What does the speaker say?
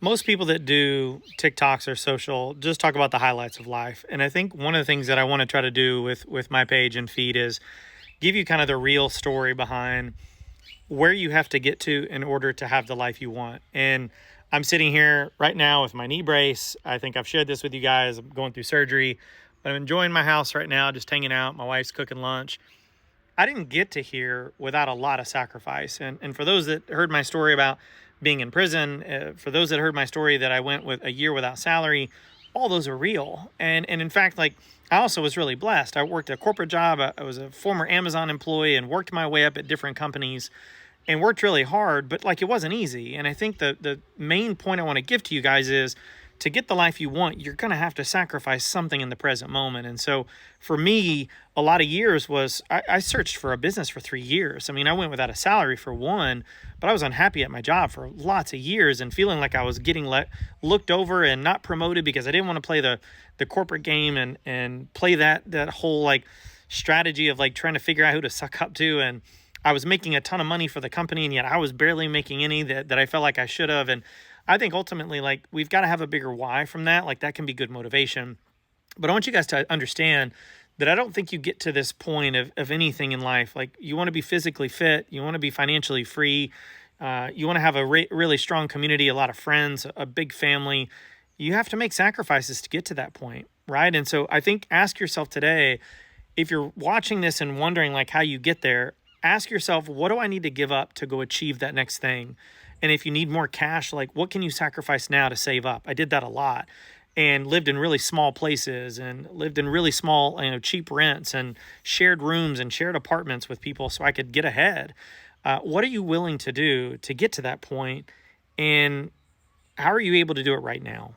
Most people that do TikToks or social just talk about the highlights of life. And I think one of the things that I want to try to do with my page and feed is give you kind of the real story behind where you have to get to in order to have the life you want. And I'm sitting here right now with my knee brace. I think I've shared this with you guys. I'm going through surgery, but I'm enjoying my house right now, just hanging out. My wife's cooking lunch. I didn't get to here without a lot of sacrifice. And for those that heard my story about being in prison, for those that heard my story that I went with a year without salary, all those are real. And in fact, like I also was really blessed. I worked a corporate job. I was a former Amazon employee and worked my way up at different companies and worked really hard, but like it wasn't easy. And I think the main point I want to give to you guys is to get the life you want, you're going to have to sacrifice something in the present moment. And so for me, a lot of years was I searched for a business for 3 years. I mean, I went without a salary for one, but I was unhappy at my job for lots of years and feeling like I was getting looked over and not promoted because I didn't want to play the corporate game and play that whole like strategy of like trying to figure out who to suck up to. And I was making a ton of money for the company, and yet I was barely making any that I felt like I should have. And I think ultimately, like, we've got to have a bigger why from that. Like, that can be good motivation. But I want you guys to understand that I don't think you get to this point of anything in life. Like, you want to be physically fit, you want to be financially free, you want to have a really strong community, a lot of friends, a big family. You have to make sacrifices to get to that point, right? And so I think ask yourself today, if you're watching this and wondering like how you get there, ask yourself, what do I need to give up to go achieve that next thing? And if you need more cash, like what can you sacrifice now to save up? I did that a lot and lived in really small places and lived in really small, cheap rents and shared rooms and shared apartments with people so I could get ahead. What are you willing to do to get to that point? And how are you able to do it right now?